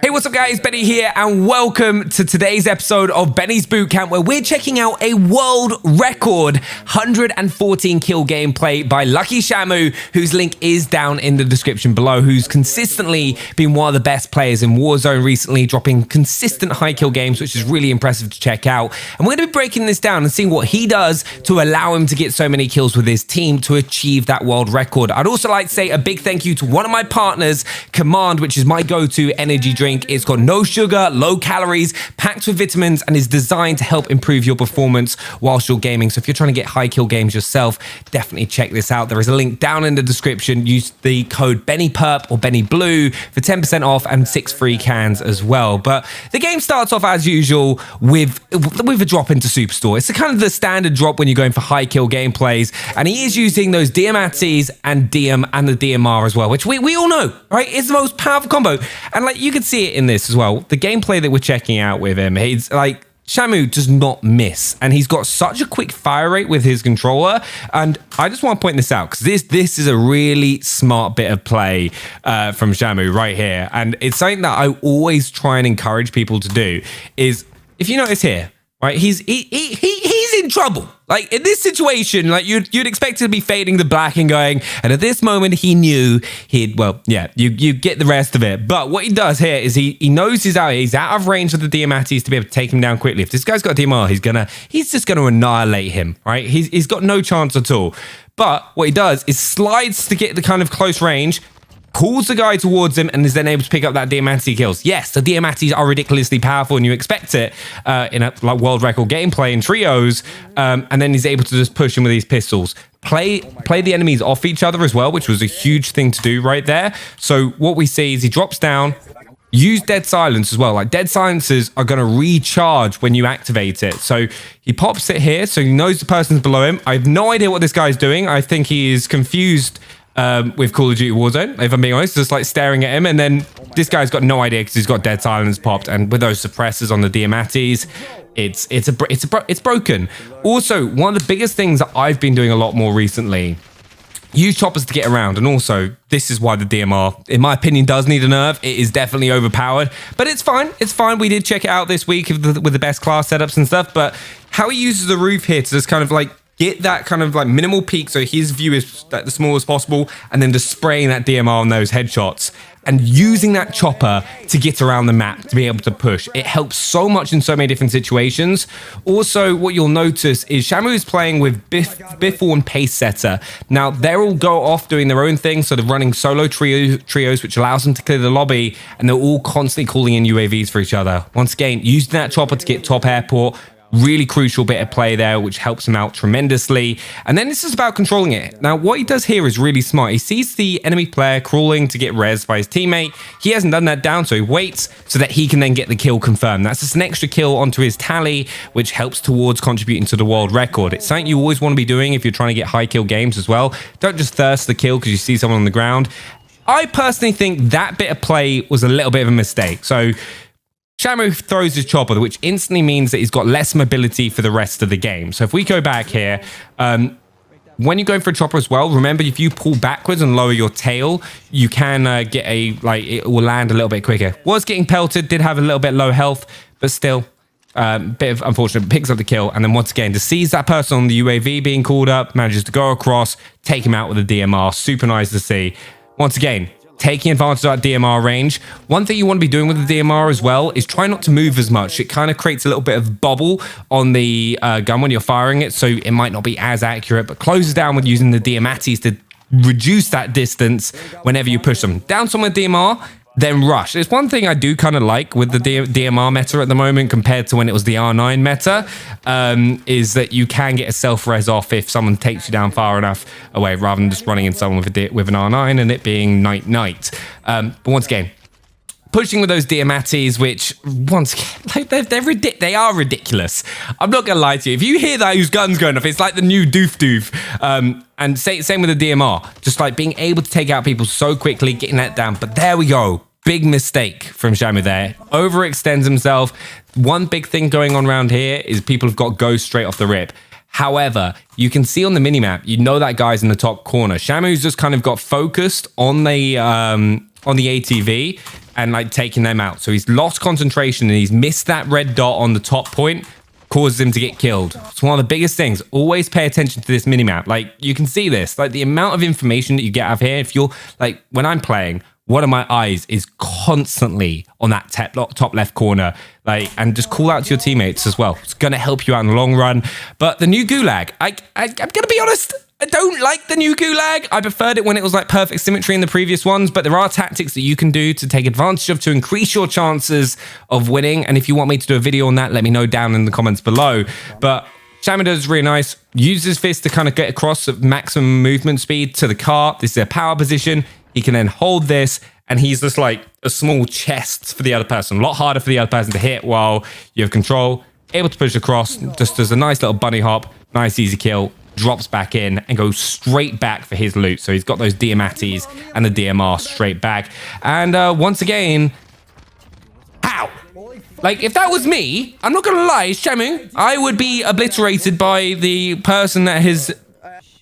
Hey, what's up guys, Benny here and welcome to today's episode of Benny's Bootcamp, where we're checking out a world record 114 kill gameplay by Lucky Shamu, whose link is down in the description below, who's consistently been one of the best players in Warzone recently, dropping consistent high kill games, which is really impressive to check out. And we're going to be breaking this down and seeing what he does to allow him to get so many kills with his team to achieve that world record. I'd also like to say a big thank you to one of my partners, Command, which is my go-to energy drink. It's got no sugar, low calories, packed with vitamins, and is designed to help improve your performance whilst you're gaming. So if you're trying to get high kill games yourself, definitely check this out. There is a link down in the description. Use the code BennyPerp or BennyBlue for 10% off and 6 free cans as well. But the game starts off as usual with a drop into Superstore. It's kind of the standard drop when you're going for high kill gameplays, and he is using those DMATs and DM and the DMR as well, which we all know, right? It's the most powerful combo, and like you can see it in this as well. The gameplay that we're checking out with him, he's like, Shamu does not miss, and he's got such a quick fire rate with his controller. And I just want to point this out because this is a really smart bit of play from Shamu right here, and it's something that I always try and encourage people to do. Is if you notice here, right, he's in trouble. Like in this situation, like you'd expect to be fading the black and going, and at this moment he knew you get the rest of it. But what he does here is he knows he's out of range of the DMATs to be able to take him down quickly. If this guy's got a DMR, he's just gonna annihilate him, right? He's got no chance at all. But what he does is slides to get the kind of close range, calls the guy towards him, and is then able to pick up that DMAT kills. Yes, the DMATs are ridiculously powerful, and you expect it in a like world record gameplay in trios, and then he's able to just push him with these pistols. Play the enemies off each other as well, which was a huge thing to do right there. So what we see is he drops down, use dead silence as well. Like dead silences are going to recharge when you activate it. So he pops it here, so he knows the person's below him. I have no idea what this guy's doing. I think he is confused with Call of Duty Warzone, if I'm being honest, just like staring at him, and then this guy's got no idea because he's got dead silence popped, and with those suppressors on the DMATs, it's broken. Also, one of the biggest things that I've been doing a lot more recently, use choppers to get around, and also this is why the DMR, in my opinion, does need a nerf. It is definitely overpowered, but it's fine. It's fine. We did check it out this week with the best class setups and stuff, but how he uses the roof here to just kind of like get that kind of like minimal peak so his view is the smallest as possible, and then just spraying that DMR on those headshots and using that chopper to get around the map to be able to push. It helps so much in so many different situations. Also, what you'll notice is Shamu is playing with Biffle and Pace Setter. Now, they'll all go off doing their own thing, so they're running solo trios, which allows them to clear the lobby, and they're all constantly calling in UAVs for each other. Once again, using that chopper to get top airport, really crucial bit of play there, which helps him out tremendously. And then it's just about controlling it. Now, what he does here is really smart. He sees the enemy player crawling to get rezzed by his teammate. He hasn't done that down, so he waits so that he can then get the kill confirmed. That's just an extra kill onto his tally, which helps towards contributing to the world record. It's something you always want to be doing if you're trying to get high kill games as well. Don't just thirst the kill because you see someone on the ground. I personally think that bit of play was a little bit of a mistake. So Shamu throws his chopper, which instantly means that he's got less mobility for the rest of the game. So if we go back here, when you're going for a chopper as well, remember if you pull backwards and lower your tail, you can get it will land a little bit quicker. Was getting pelted, did have a little bit low health, but still, bit of unfortunate, picks up the kill, and then once again, to seize that person on the UAV being called up, manages to go across, take him out with a DMR. Super nice to see. Once again, taking advantage of that DMR range. One thing you want to be doing with the DMR as well is try not to move as much. It kind of creates a little bit of bubble on the gun when you're firing it, so it might not be as accurate, but closes down with using the DMATs to reduce that distance whenever you push them. Down someone with DMR, then rush. It's one thing I do kind of like with the DMR meta at the moment compared to when it was the R9 meta, is that you can get a self-res off if someone takes you down far enough away, rather than just running in someone with an R9 and it being night. But once again, pushing with those DMATs, which once again, like they are ridiculous. I'm not gonna lie to you. If you hear that whose gun's going off, it's like the new doof. And same with the DMR, just like being able to take out people so quickly, getting that down. But there we go. Big mistake from Shamu there. Overextends himself. One big thing going on around here is people have got ghosts straight off the rip. However, you can see on the minimap, you know that guy's in the top corner. Shamu's just kind of got focused on the ATV and like taking them out. So he's lost concentration and he's missed that red dot on the top point, causes him to get killed. It's one of the biggest things. Always pay attention to this minimap. Like, you can see this, like the amount of information that you get out of here. If you're like, when I'm playing, one of my eyes is constantly on that top left corner, like, and just call out to your teammates as well. It's going to help you out in the long run. But the new Gulag, I'm going to be honest, I don't like the new Gulag. I preferred it when it was like perfect symmetry in the previous ones, but there are tactics that you can do to take advantage of to increase your chances of winning. And if you want me to do a video on that, let me know down in the comments below. But Shamu does really nice. Uses his fist to kind of get across at maximum movement speed to the car. This is a power position. He can then hold this, and he's just like a small chest for the other person. A lot harder for the other person to hit while you have control. Able to push across, just does a nice little bunny hop. Nice easy kill. Drops back in and goes straight back for his loot. So he's got those Diamatis and the DMR straight back. And once again, how? Like, if that was me, I'm not going to lie, Shamu, I would be obliterated by the person that has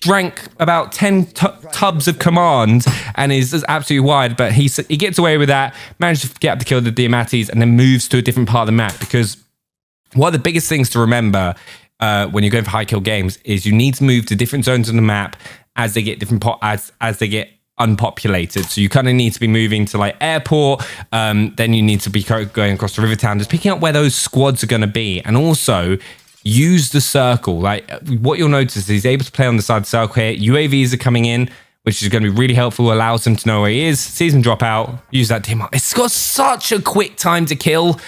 drank about 10 tubs of command and is absolutely wide, but he gets away with that, manages to get up to kill the Diamatis, and then moves to a different part of the map. Because one of the biggest things to remember when you're going for high kill games is you need to move to different zones on the map as they get as they get unpopulated. So you kind of need to be moving to like airport, then you need to be going across the river town, just picking up where those squads are going to be, and also use the circle. Like, what you'll notice is he's able to play on the side of the circle here. UAVs are coming in, which is going to be really helpful. Allows him to know where he is, sees him drop out, use that DMR. It's got such a quick time to kill.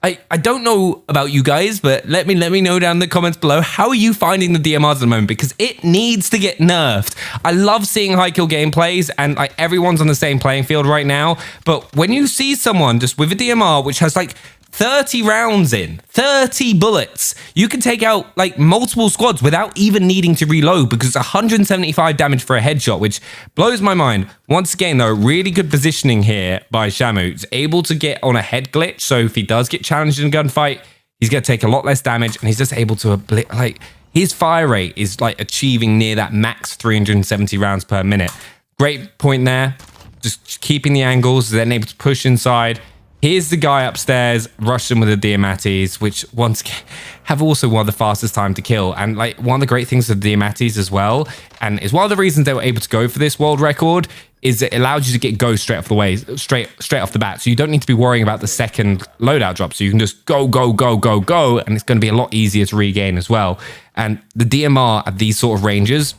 I don't know about you guys, but let me know down in the comments below. How are you finding the DMRs at the moment? Because it needs to get nerfed. I love seeing high kill gameplays, and like everyone's on the same playing field right now. But when you see someone just with a DMR, which has like 30 rounds in, 30 bullets, you can take out like multiple squads without even needing to reload, because it's 175 damage for a headshot, which blows my mind. Once again, though, really good positioning here by Shamu. He's able to get on a head glitch, so if he does get challenged in a gunfight, he's going to take a lot less damage, and he's just able to, like, his fire rate is like achieving near that max 370 rounds per minute. Great point there. Just keeping the angles, then able to push inside. Here's the guy upstairs, rush him with the Diamatis, which once again have also one of the fastest time to kill. And like one of the great things with the Diamatis as well, and is one of the reasons they were able to go for this world record, is it allowed you to get go straight off the way, straight off the bat. So you don't need to be worrying about the second loadout drop. So you can just go, and it's going to be a lot easier to regain as well. And the DMR at these sort of ranges,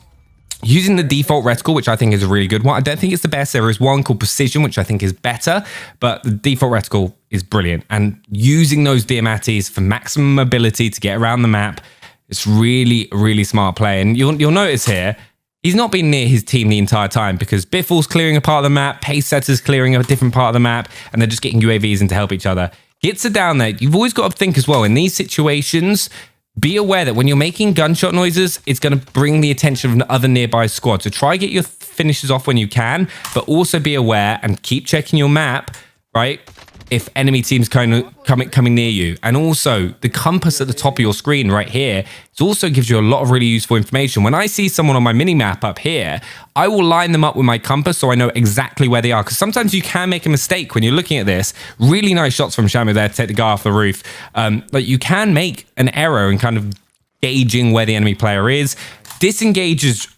using the default reticle, which I think is a really good one. I don't think it's the best. There is one called Precision, which I think is better, but the default reticle is brilliant. And using those Diamatis for maximum mobility to get around the map, it's really, really smart play. And you'll notice here, he's not been near his team the entire time, because Biffle's clearing a part of the map, Pace Setter's clearing a different part of the map, and they're just getting UAVs in to help each other. Gets it down there. You've always got to think as well, in these situations, be aware that when you're making gunshot noises, it's going to bring the attention of other nearby squads. So try get your finishes off when you can, but also be aware and keep checking your map, right? If enemy teams coming near you. And also the compass at the top of your screen right here, it also gives you a lot of really useful information. When I see someone on my mini map up here, I will line them up with my compass so I know exactly where they are. Because sometimes you can make a mistake when you're looking at this. Really nice shots from Shamu there to take the guy off the roof. But you can make an error in kind of gauging where the enemy player is. Disengages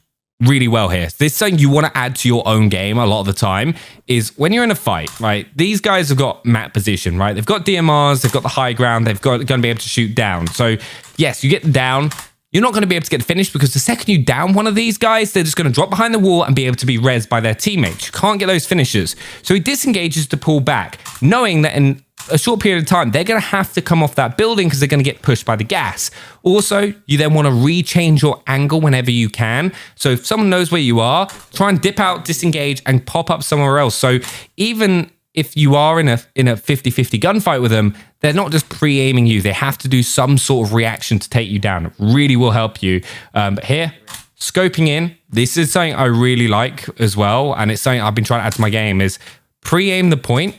really well here. This is something you want to add to your own game a lot of the time, is when you're in a fight, right? These guys have got map position, right? They've got DMRs, they've got the high ground, they've got going to be able to shoot down. So yes, you get down, you're not going to be able to get finished, because the second you down one of these guys, they're just going to drop behind the wall and be able to be rezzed by their teammates. You can't get those finishes. So he disengages to pull back, knowing that in a short period of time, they're going to have to come off that building because they're going to get pushed by the gas. Also, you then want to rechange your angle whenever you can. So if someone knows where you are, try and dip out, disengage, and pop up somewhere else. So even if you are in a 50-50 gunfight with them, they're not just pre-aiming you. They have to do some sort of reaction to take you down. It really will help you. But here, scoping in, this is something I really like as well. And it's something I've been trying to add to my game, is pre-aim the point.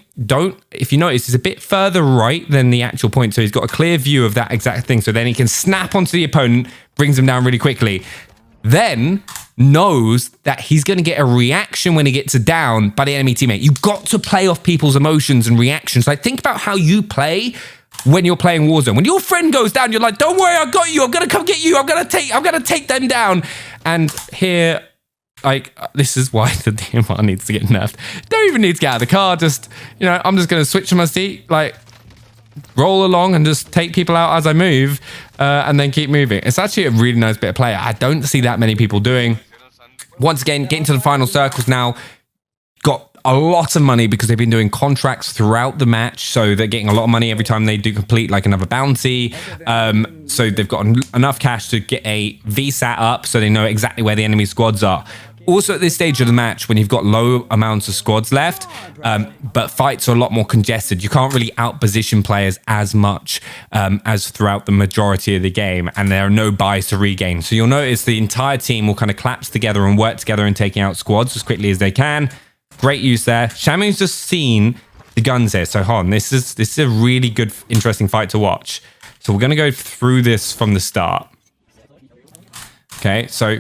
If you notice, it's a bit further right than the actual point. So he's got a clear view of that exact thing. So then he can snap onto the opponent, brings them down really quickly. then knows that he's going to get a reaction when he gets a down by the enemy teammate. You've got to play off people's emotions and reactions. Like, think about how you play when you're playing Warzone. When your friend goes down, you're like, don't worry, I got you. I'm going to come get you. I'm going to take them down. And here, like, this is why the DMR needs to get nerfed. Don't even need to get out of the car. Just, you know, I'm just going to switch to my seat, like, roll along and just take people out as I move, and then keep moving. It's actually a really nice bit of play. I don't see that many people doing. Once again, getting to the final circles now. Got a lot of money because they've been doing contracts throughout the match. So they're getting a lot of money every time they do complete like another bounty. So they've got enough cash to get a VSAT up so they know exactly where the enemy squads are. Also at this stage of the match, when you've got low amounts of squads left, but fights are a lot more congested, you can't really out-position players as much as throughout the majority of the game, and there are no buys to regain. So you'll notice the entire team will kind of collapse together and work together in taking out squads as quickly as they can. Great use there. Shamu's just seen the guns here. So hold on, this is a really good, interesting fight to watch. So we're going to go through this from the start. Okay, so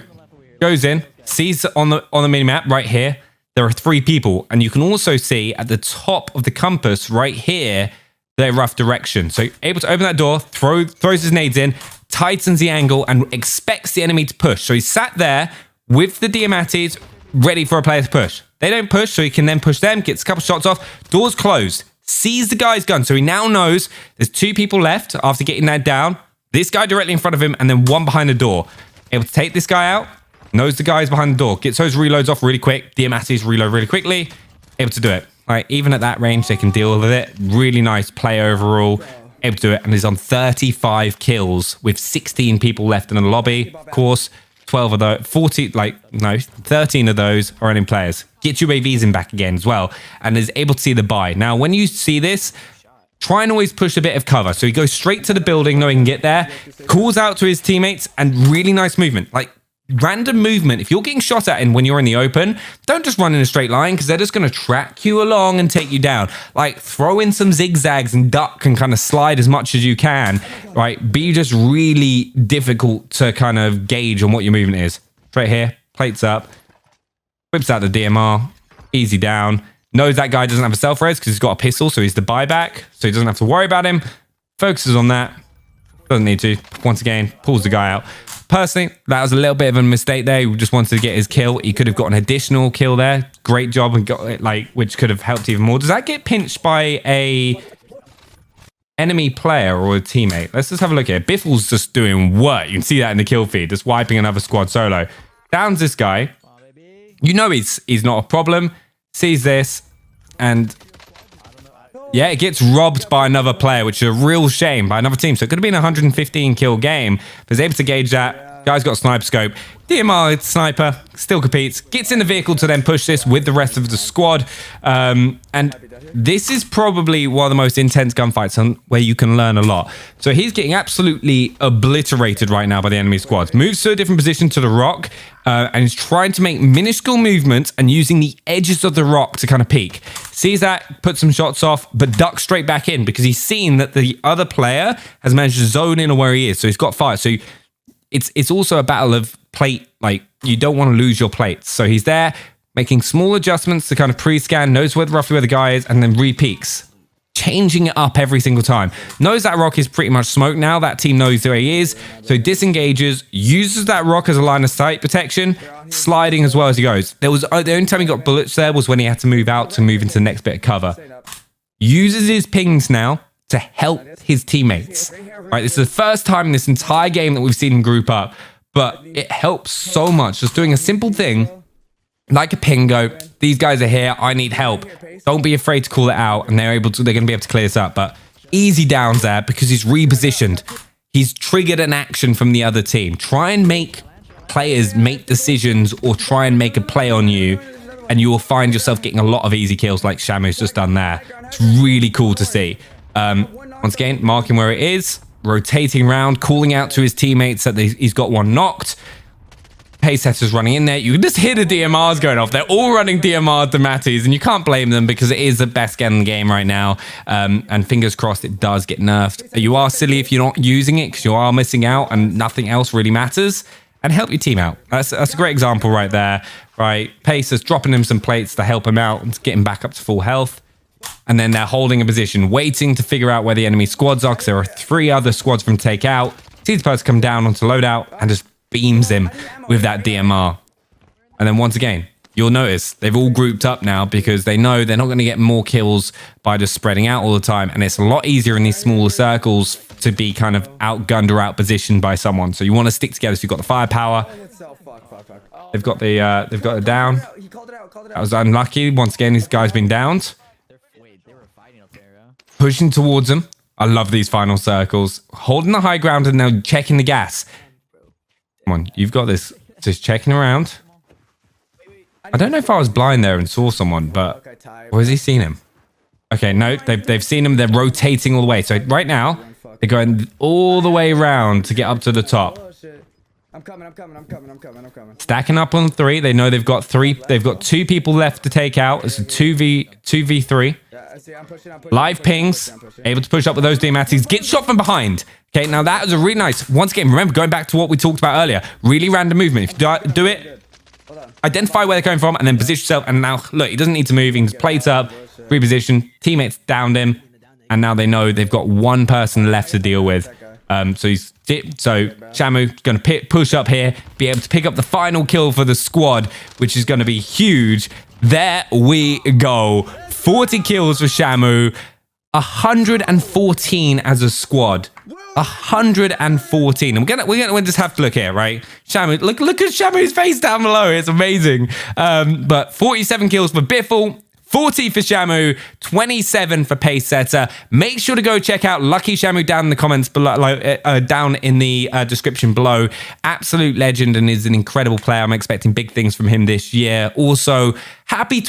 goes in. Sees on the minimap right here, there are 3 people. And you can also see at the top of the compass right here, their rough direction. So able to open that door, throws his nades in, tightens the angle, and expects the enemy to push. So he's sat there with the Diamattis, ready for a player to push. They don't push, so he can then push them, gets a couple shots off, door's closed, sees the guy's gun. So he now knows there's 2 people left after getting that down. This guy directly in front of him, and then 1 behind the door. Able to take this guy out. Knows the guy's behind the door. Gets those reloads off really quick. Diamattis reload really quickly. Able to do it. Like, even at that range, they can deal with it. Really nice play overall. Able to do it. And he's on 35 kills with 16 people left in the lobby. Of course, 12 of those, 13 of those are running players. Gets UAVs in back again as well. And is able to see the buy. Now, when you see this, try and always push a bit of cover. So he goes straight to the building, knowing he can get there. Calls out to his teammates, and really nice movement. Like, random movement. If you're getting shot at when you're in the open, don't just run in a straight line, because they're just going to track you along and take you down. Like, throw in some zigzags and duck and kind of slide as much as you can, right? Be just really difficult to kind of gauge on what your movement is. Straight here, plates up, whips out the DMR, easy down. Knows that guy doesn't have a self-res because he's got a pistol, so he's the buyback, so he doesn't have to worry about him. Focuses on that. Doesn't need to. Once again, pulls the guy out. Personally, that was a little bit of a mistake there. He just wanted to get his kill. He could have got an additional kill there. Great job, and got it, like, which could have helped even more. Does that get pinched by a enemy player or a teammate? Let's just have a look here. Biffle's just doing work. You can see that in the kill feed, just wiping another squad solo. Downs this guy. You know he's not a problem. Sees this, and yeah, it gets robbed by another player, which is a real shame, by another team. So it could have been a 115 kill game. But he's able to gauge that. Guy's got a sniper scope. DMR sniper still competes. Gets in the vehicle to then push this with the rest of the squad. And this is probably one of the most intense gunfights where you can learn a lot. So he's getting absolutely obliterated right now by the enemy squads. Moves to a different position to the rock. And he's trying to make minuscule movements and using the edges of the rock to kind of peek. Sees that, puts some shots off, but ducks straight back in because he's seen that the other player has managed to zone in on where he is. So he's got fire. So it's also a battle of plate. Like, you don't want to lose your plates. So he's there making small adjustments to kind of pre-scan, knows roughly where the guy is, and then re-peeks. Changing it up every single time. Knows that rock is pretty much smoked now. That team knows where he is. So he disengages, uses that rock as a line of sight protection, sliding as well as he goes. The only time he got bullets there was when he had to move out to move into the next bit of cover. Uses his pings now to help his teammates. Right, this is the first time in this entire game that we've seen him group up, but it helps so much. Just doing a simple thing like a ping go, these guys are here, I need help. Don't be afraid to call it out, and they're going to be able to clear this up. But easy downs there because he's repositioned. He's triggered an action from the other team. Try and make players make decisions or try and make a play on you, and you will find yourself getting a lot of easy kills like Shamu's just done there. It's really cool to see. Once again, marking where it is, rotating around, calling out to his teammates that he's got one knocked. Pace setters running in there. You can just hear the DMRs going off. They're all running DMR Diamattis, and you can't blame them because it is the best gun in the game right now. And fingers crossed it does get nerfed. You are silly if you're not using it because you are missing out and nothing else really matters. and help your team out. That's a great example right there, right? Pacers dropping him some plates to help him out and to get him back up to full health. And then they're holding a position, waiting to figure out where the enemy squads are, because there are 3 other squads from take out. Sees the person come down onto loadout and just beams him with that DMR. And then once again, you'll notice they've all grouped up now because they know they're not going to get more kills by just spreading out all the time. And it's a lot easier in these smaller circles to be kind of outgunned or outpositioned by someone. So you want to stick together so you've got the firepower. They've got the down. That was unlucky. Once again, this guy's been downed. Pushing towards them. I love these final circles. Holding the high ground and now checking the gas. Come on, you've got this. Just checking around. I don't know if I was blind there and saw someone, but... Or has he seen him? Okay, no, they've seen him. They're rotating all the way. So right now, they're going all the way around to get up to the top. I'm coming. Stacking up on 3. They know they've got 3. They've got 2 people left to take out. It's a 2v3. Live pings. Able to push up with those DMATs. Get shot from behind. Okay, now that was a really nice... Once again, remember, going back to what we talked about earlier. Really random movement. If you do it... Identify where they're coming from and then position yourself. And now, look, he doesn't need to move. He can just plate up, reposition. Teammates downed him. And now they know they've got 1 person left to deal with. So Shamu going to push up here, be able to pick up the final kill for the squad, which is going to be huge. There we go. 40 kills for Shamu. 114 as a squad. 114. We're just have to look here, right? Shamu, look at Shamu's face down below. It's amazing. But 47 kills for Biffle, 40 for Shamu, 27 for Pace Setter. Make sure to go check out Lucky Shamu down in the comments below, down in the description below. Absolute legend and is an incredible player. I'm expecting big things from him this year. Also, Happy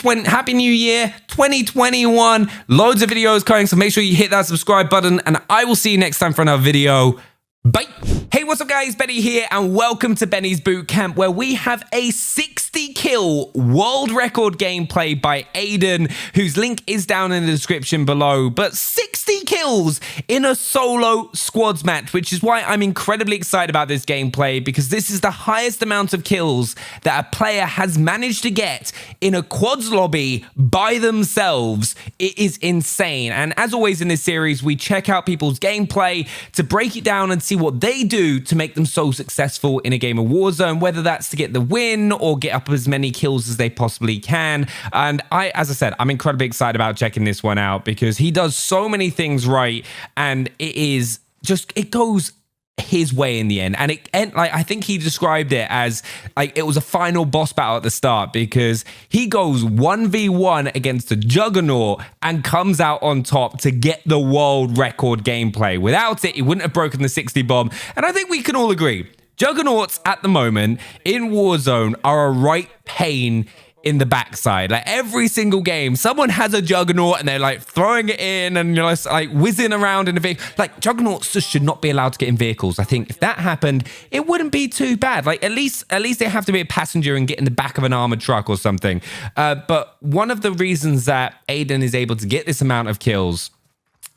New Year 2021. Loads of videos coming, so make sure you hit that subscribe button, and I will see you next time for another video. Bye. Hey, what's up guys? Benny here and welcome to Benny's Boot Camp, where we have a 60 kill world record gameplay by Aiden, whose link is down in the description below. But 60 kills in a solo squads match, which is why I'm incredibly excited about this gameplay, because this is the highest amount of kills that a player has managed to get in a quads lobby by themselves. It is insane. And as always in this series, we check out people's gameplay to break it down and see what they do to make them so successful in a game of Warzone, whether that's to get the win or get up as many kills as they possibly can. And as I said, I'm incredibly excited about checking this one out because he does so many things right, and it goes his way in the end. And I think he described it as like it was a final boss battle at the start, because he goes 1v1 against a juggernaut and comes out on top to get the world record gameplay. Without it, he wouldn't have broken the 60 bomb. And I think we can all agree, juggernauts at the moment in Warzone are a right pain in the backside. Like every single game, someone has a juggernaut and they're like throwing it in and you're like whizzing around in a vehicle. Like juggernauts just should not be allowed to get in vehicles. I think if that happened, it wouldn't be too bad. Like at least they have to be a passenger and get in the back of an armored truck or something. But one of the reasons that Aiden is able to get this amount of kills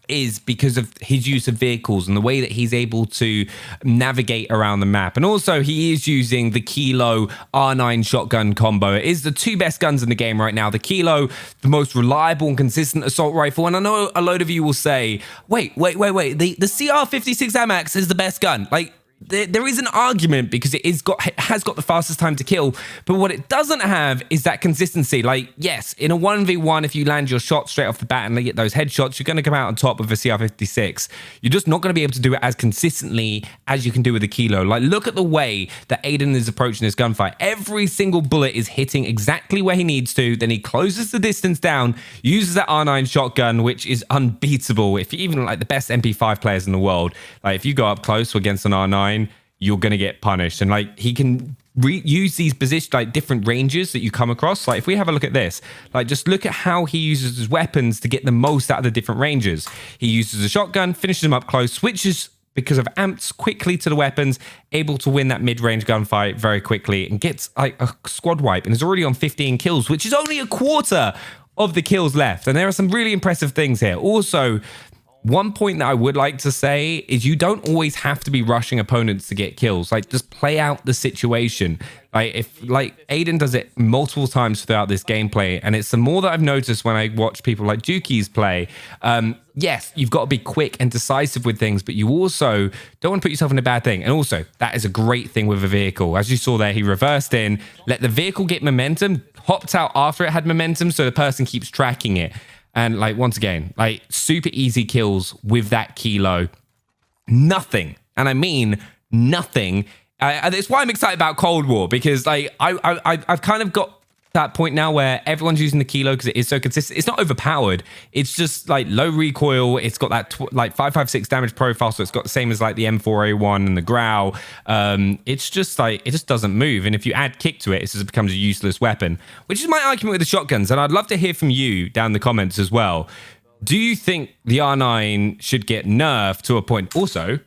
is because of his use of vehicles and the way that he's able to navigate around the map. And also he is using the Kilo R9 shotgun combo. It is the 2 best guns in the game right now. The Kilo, the most reliable and consistent assault rifle. And I know a load of you will say, wait, the CR56 AMAX is the best gun. Like, there is an argument because it has got the fastest time to kill, but what it doesn't have is that consistency. Like, yes, in a 1v1, if you land your shot straight off the bat and get those headshots, you're going to come out on top of a CR56. You're just not going to be able to do it as consistently as you can do with the Kilo. Like, look at the way that Aiden is approaching this gunfight. Every single bullet is hitting exactly where he needs to. Then he closes the distance down, uses that R9 shotgun, which is unbeatable. If you even like the best MP5 players in the world, like if you go up close against an R9, you're gonna get punished. And like he can use these positions, like different ranges that you come across. Like if we have a look at this, like just look at how he uses his weapons to get the most out of the different ranges. He uses a shotgun, finishes them up close, switches because of amps quickly to the weapons, able to win that mid-range gunfight very quickly and gets like a squad wipe and is already on 15 kills, which is only a quarter of the kills left. And there are some really impressive things here. Also, One point that I would like to say is you don't always have to be rushing opponents to get kills. Like, just play out the situation. Like, if like Aiden does it multiple times throughout this gameplay, and it's the more that I've noticed when I watch people like Juki's play. Yes, you've got to be quick and decisive with things, but you also don't want to put yourself in a bad thing. And also, that is a great thing with a vehicle. As you saw there, he reversed in, let the vehicle get momentum, hopped out after it had momentum, so the person keeps tracking it. And like, once again, like super easy kills with that kilo. Nothing. And I mean nothing. It's why I'm excited about Cold War, because like I've kind of got that point now where everyone's using the kilo because it is so consistent. It's not overpowered. It's just like low recoil. It's got that like 556 damage profile, so it's got the same as like the M4A1 and the Grau. It's just like, it just doesn't move. And if you add kick to it, it just becomes a useless weapon, which is my argument with the shotguns. And I'd love to hear from you down in the comments as well. Do you think the R9 should get nerfed to a point? Also,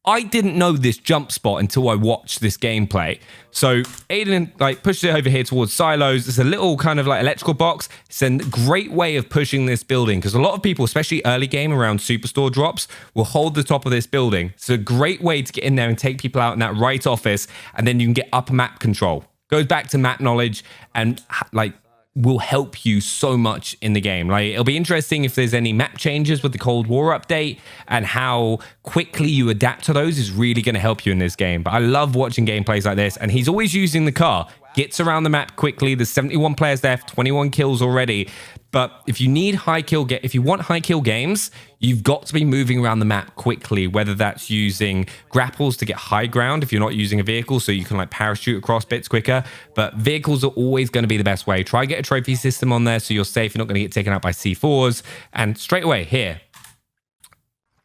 I didn't know this jump spot until I watched this gameplay. So Aiden like pushes it over here towards silos. It's a little kind of like electrical box. It's a great way of pushing this building, because a lot of people, especially early game around superstore drops, will hold the top of this building. It's a great way to get in there and take people out in that right office, and then you can get upper map control. Goes back to map knowledge and like will help you so much in the game. Like, it'll be interesting if there's any map changes with the Cold War update, and how quickly you adapt to those is really going to help you in this game. But I love watching gameplays like this, and he's always using the car. Gets around the map quickly. There's 71 players there, 21 kills already. But if you need if you want high kill games, you've got to be moving around the map quickly, whether that's using grapples to get high ground if you're not using a vehicle, so you can like parachute across bits quicker. But vehicles are always going to be the best way. Try get a trophy system on there so you're safe. You're not going to get taken out by C4s. And straight away here,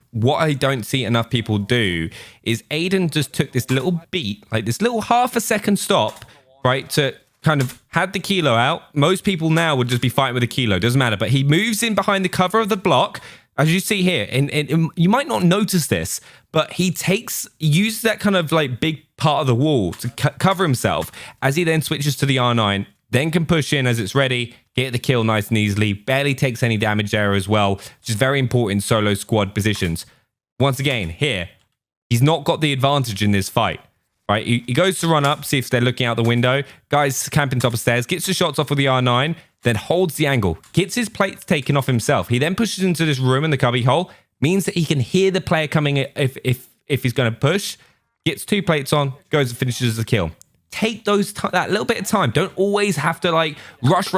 what I don't see enough people do is Aiden just took this little beat, like this little half a second stop, right, to kind of had the kilo out. Most people now would just be fighting with a kilo, doesn't matter. But he moves in behind the cover of the block, as you see here. And you might not notice this, but he uses that kind of like big part of the wall to cover himself, as he then switches to the R9, then can push in as it's ready, get the kill nice and easily, barely takes any damage there as well, which is very important in solo squad positions. Once again, here, he's not got the advantage in this fight. Right, he goes to run up, see if they're looking out the window. Guys camping top of stairs, gets the shots off with the R9, then holds the angle, gets his plates taken off himself. He then pushes into this room in the cubby hole, means that he can hear the player coming if he's going to push. Gets 2 plates on, goes and finishes the kill. Take that little bit of time. Don't always have to like rush.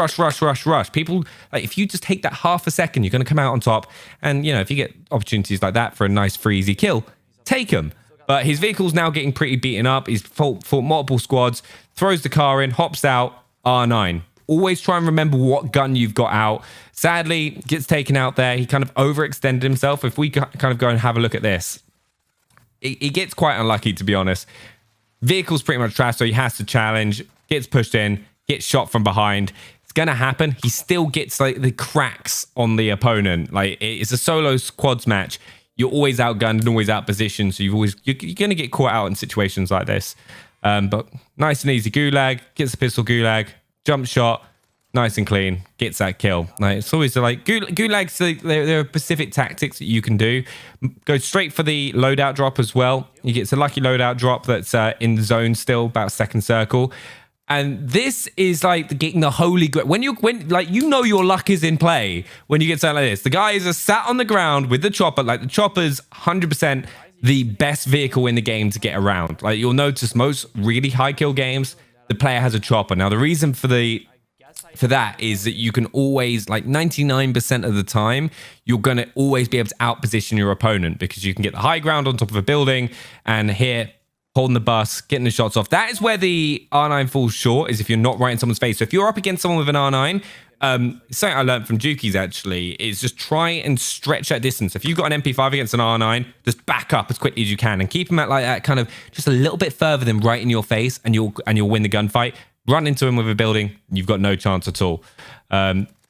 People, like, if you just take that half a second, you're going to come out on top. And you know, if you get opportunities like that for a nice free easy kill, take them. But his vehicle's now getting pretty beaten up. He's fought multiple squads, throws the car in, hops out, R9. Always try and remember what gun you've got out. Sadly, gets taken out there. He kind of overextended himself. If we kind of go and have a look at this, he gets quite unlucky, to be honest. Vehicle's pretty much trash, so he has to challenge, gets pushed in, gets shot from behind. It's going to happen. He still gets like the cracks on the opponent. Like, it's a solo squads match. You're always outgunned and always outpositioned, so you're going to get caught out in situations like this. But nice and easy gulag, gets the pistol gulag, jump shot, nice and clean, gets that kill. Like, it's always like gulags. There are specific tactics that you can do. Go straight for the loadout drop as well. You get a lucky loadout drop that's in the zone still, about second circle. And this is like getting the holy grail. When like, you know, your luck is in play when you get something like this. The guys are sat on the ground with the chopper. Like, the chopper's 100% the best vehicle in the game to get around. Like, you'll notice most really high kill games, the player has a chopper. Now, the reason for that is that you can always, like 99% of the time, you're going to always be able to outposition your opponent, because you can get the high ground on top of a building, and here, holding the bus, getting the shots off. That is where the R9 falls short, is if you're not right in someone's face. So if you're up against someone with an R9, something I learned from Juki's actually is just try and stretch that distance. If you've got an MP5 against an R9, just back up as quickly as you can and keep them at like that kind of just a little bit further than right in your face, and you'll win the gunfight. Run into him with a building, you've got no chance at all.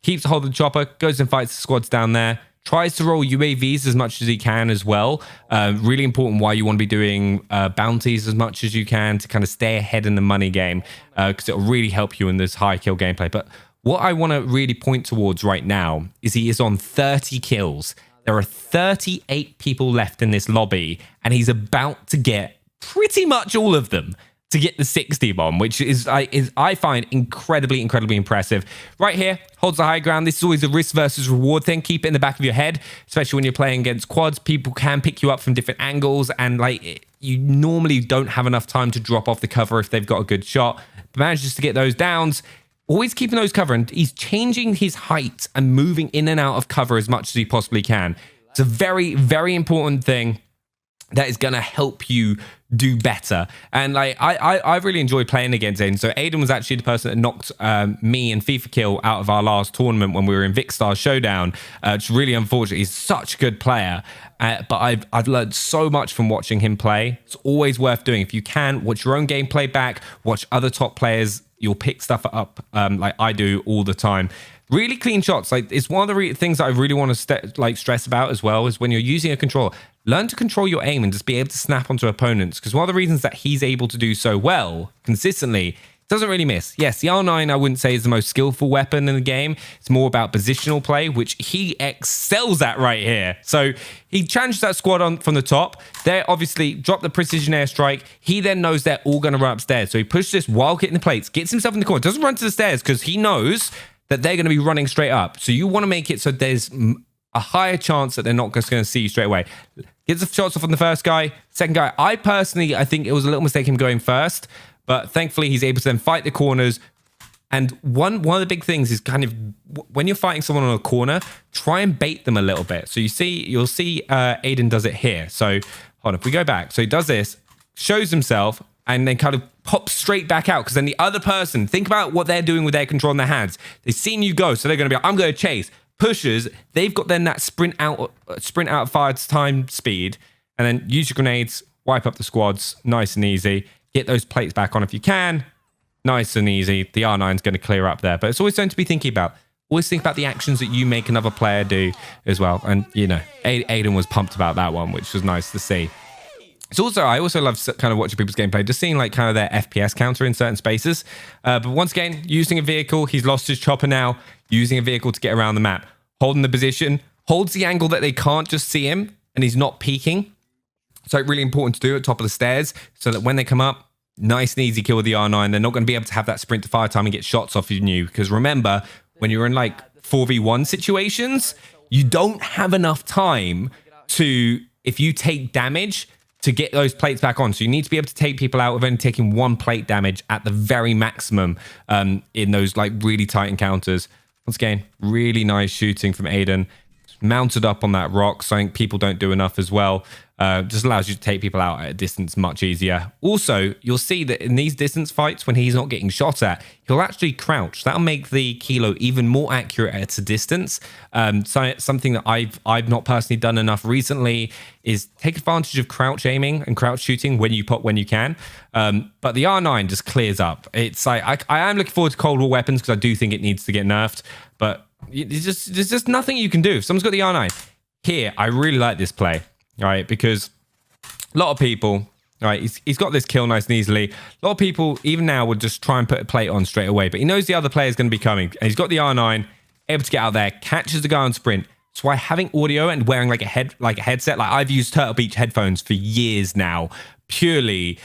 Keeps hold of the chopper, goes and fights the squads down there. Tries to roll UAVs as much as he can as well. Really important why you want to be doing bounties as much as you can to kind of stay ahead in the money game, because it'll really help you in this high kill gameplay. But what I want to really point towards right now is he is on 30 kills. There are 38 people left in this lobby, and he's about to get pretty much all of them to get the 60 bomb, which is I find incredibly impressive. Right here, holds the high ground. This is always a risk versus reward thing. Keep it in the back of your head, especially when you're playing against quads. People can pick you up from different angles, and like you normally don't have enough time to drop off the cover if they've got a good shot. But manages to get those downs. Always keeping those cover, and he's changing his height and moving in and out of cover as much as he possibly can. It's a very important thing that is going to help you do better. And like I really enjoyed playing against Aiden. So Aiden was actually the person that knocked me and FIFA Kill out of our last tournament when we were in Vicstar Showdown. It's really unfortunate. He's such a good player. But I've learned so much from watching him play. It's always worth doing. If you can, watch your own gameplay back, watch other top players. You'll pick stuff up like I do all the time. Really clean shots. Like it's one of the things that I really want to stress about as well is when you're using a controller, learn to control your aim and just be able to snap onto opponents. Because one of the reasons that he's able to do so well consistently, doesn't really miss. Yes, the R9 I wouldn't say is the most skillful weapon in the game. It's more about positional play, which he excels at right here. So he challenged that squad on from the top. They obviously dropped the precision airstrike. He then knows they're all going to run upstairs. So he pushes this while hitting the plates, gets himself in the corner, doesn't run to the stairs because he knows that they're going to be running straight up. So you want to make it so there's a higher chance that they're not just going to see you straight away. Gets the shots off on the first guy. Second guy, I think it was a little mistake him going first, but thankfully he's able to then fight the corners. And one of the big things is kind of when you're fighting someone on a corner, try and bait them a little bit. So you'll see Aiden does it here. So hold on, if we go back, so he does this, shows himself, and then kind of pops straight back out. Because then the other person, think about what they're doing with their control in their hands. They've seen you go, so they're going to be like, I'm going to chase. Pushes, they've got then that sprint out fire time speed, and then use your grenades, wipe up the squads, nice and easy. Get those plates back on if you can, nice and easy. The R9 is going to clear up there, but it's always something to be thinking about. Always think about the actions that you make another player do as well. And you know, Aiden was pumped about that one, which was nice to see. I also love kind of watching people's gameplay, just seeing like kind of their FPS counter in certain spaces. But once again, using a vehicle, he's lost his chopper now, using a vehicle to get around the map, holding the position, holds the angle that they can't just see him, and he's not peeking. So really important to do at top of the stairs so that when they come up, nice and easy kill with the R9. They're not going to be able to have that sprint to fire time and get shots off you. Because remember, when you're in like 4v1 situations, you don't have enough time to, if you take damage, to get those plates back on. So you need to be able to take people out with only taking one plate damage at the very maximum in those like really tight encounters. Once again, really nice shooting from Aiden. Mounted up on that rock, something people don't do enough as well. Just allows you to take people out at a distance much easier. Also, you'll see that in these distance fights, when he's not getting shot at, he'll actually crouch. That'll make the kilo even more accurate at a distance. So something that I've not personally done enough recently is take advantage of crouch aiming and crouch shooting when you can. But the R9 just clears up. It's like I am looking forward to Cold War weapons because I do think it needs to get nerfed, but there's just nothing you can do. If someone's got the R9 here, I really like this play. Right, because a lot of people, right, he's got this kill nice and easily. A lot of people, even now, would just try and put a plate on straight away. But he knows the other player is going to be coming. And he's got the R9, able to get out there, catches the guy on sprint. That's why having audio and wearing like a headset, like I've used Turtle Beach headphones for years now, purely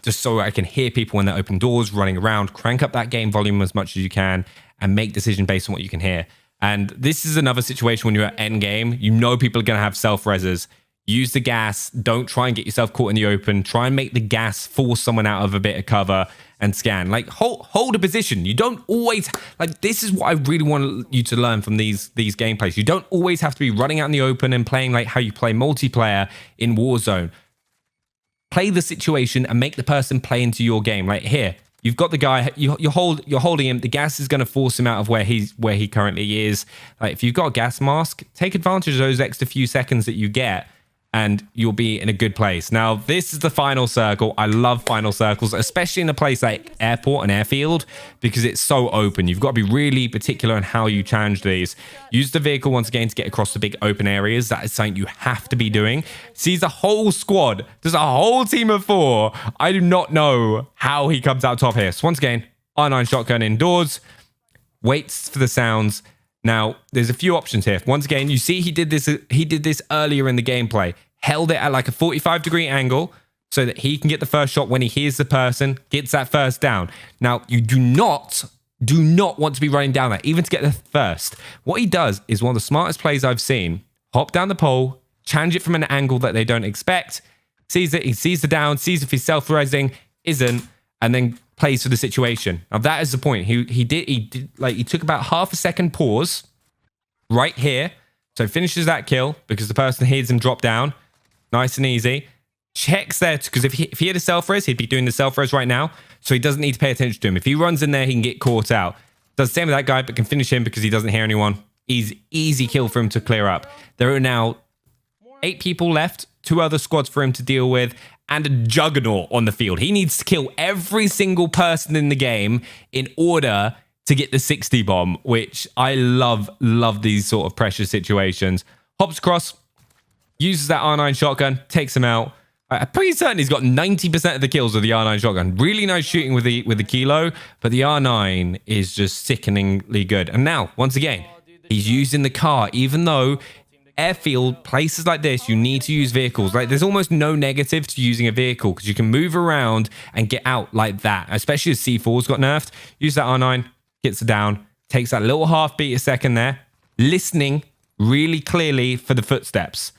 just so I can hear people when they're open doors, running around, crank up that game volume as much as you can, and make decisions based on what you can hear. And this is another situation when you're at end game, you know people are going to have self-reses. Use the gas. Don't try and get yourself caught in the open. Try and make the gas force someone out of a bit of cover and scan. Like hold a position. You don't always, like, this is what I really want you to learn from these gameplays. You don't always have to be running out in the open and playing like how you play multiplayer in Warzone. Play the situation and make the person play into your game. Like here, you've got the guy, you're holding him. The gas is going to force him out of where he currently is. Like if you've got a gas mask, take advantage of those extra few seconds that you get, and you'll be in a good place. Now, this is the final circle. I love final circles, especially in a place like airport and airfield, because it's so open. You've got to be really particular on how you challenge these. Use the vehicle once again to get across the big open areas. That is something you have to be doing. Sees a whole squad. There's a whole team of 4. I do not know how he comes out top here. So once again, R9 shotgun indoors. Waits for the sounds. Now, there's a few options here. Once again, you see he did this earlier in the gameplay. Held it at like a 45-degree angle so that he can get the first shot when he hears the person, gets that first down. Now, you do not want to be running down that, even to get the first. What he does is one of the smartest plays I've seen. Hop down the pole, change it from an angle that they don't expect, sees it, he sees the down, sees if he's self-resing, isn't, and then plays for the situation. Now that is the point. He took about half a second pause right here. So finishes that kill because the person hears him drop down. Nice and easy. Checks there because if he had a self-res, he'd be doing the self-res right now. So he doesn't need to pay attention to him. If he runs in there, he can get caught out. Does the same with that guy, but can finish him because he doesn't hear anyone. Easy kill for him to clear up. There are now 8 people left, 2 other squads for him to deal with, and a juggernaut on the field. He needs to kill every single person in the game in order to get the 60 bomb, which I love these sort of pressure situations. Hops across, uses that R9 shotgun, takes him out. I'm pretty certain he's got 90% of the kills with the R9 shotgun. Really nice shooting with the kilo, but the R9 is just sickeningly good. And now, once again, he's using the car, even though airfield, places like this, you need to use vehicles. Like, there's almost no negative to using a vehicle because you can move around and get out like that, especially as C4's got nerfed. Use that R9, gets it down, takes that little half beat a second there, listening really clearly for the footsteps.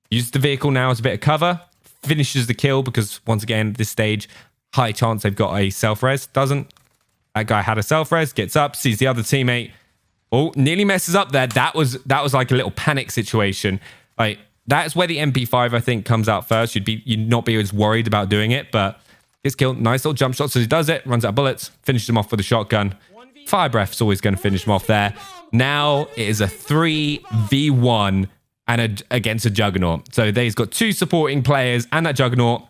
Uses the vehicle now as a bit of cover, finishes the kill because, once again, at this stage, high chance they've got a self-res. Doesn't. That guy had a self-res, gets up, sees the other teammate. Oh, nearly messes up there. That was like a little panic situation. Like, that's where the MP5, I think, comes out first. You'd not be as worried about doing it, but his kill, nice little jump shot. So he does it, runs out of bullets, finishes him off with a shotgun. Fire breath's always going to finish him off there. Now it is a 3v1 and against a juggernaut. So he's got 2 supporting players and that juggernaut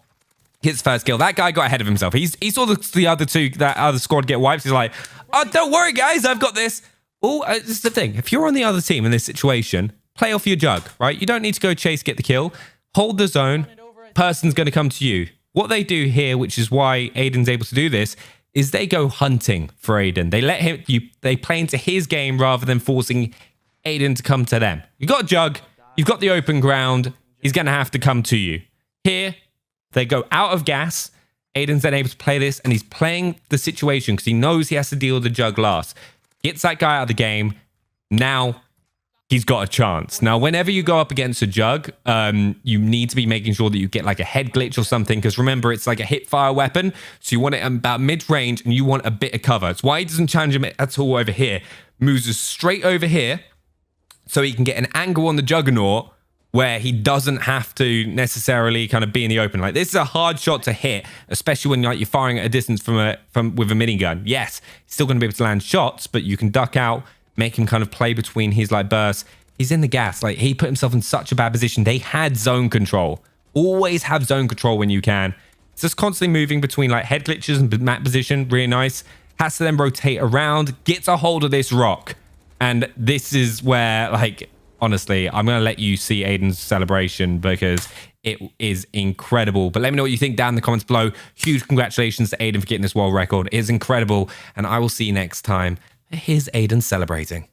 gets first kill. That guy got ahead of himself. He saw the other 2, that other squad get wiped. He's like, oh, don't worry, guys, I've got this. Oh, this is the thing. If you're on the other team in this situation, play off your jug, right? You don't need to go chase, get the kill. Hold the zone. Person's going to come to you. What they do here, which is why Aiden's able to do this, is they go hunting for Aiden. They let him, they play into his game rather than forcing Aiden to come to them. You got a jug. You've got the open ground. He's going to have to come to you. Here, they go out of gas. Aiden's then able to play this, and he's playing the situation because he knows he has to deal with the jug last. Gets that guy out of the game. Now he's got a chance. Now, whenever you go up against a jug, you need to be making sure that you get like a head glitch or something. Because remember, it's like a hip fire weapon. So you want it about mid-range and you want a bit of cover. It's why he doesn't challenge him at all over here. Moves us straight over here so he can get an angle on the juggernaut where he doesn't have to necessarily kind of be in the open. Like, this is a hard shot to hit, especially when you're firing at a distance with a minigun. Yes, he's still going to be able to land shots, but you can duck out, make him kind of play between his like bursts. He's in the gas. Like, he put himself in such a bad position. They had zone control. Always have zone control when you can. It's just constantly moving between like head glitches and map position. Really nice. Has to then rotate around, gets a hold of this rock. And this is where, like, honestly, I'm going to let you see Aiden's celebration because it is incredible. But let me know what you think down in the comments below. Huge congratulations to Aiden for getting this world record. It is incredible. And I will see you next time. Here's Aiden celebrating.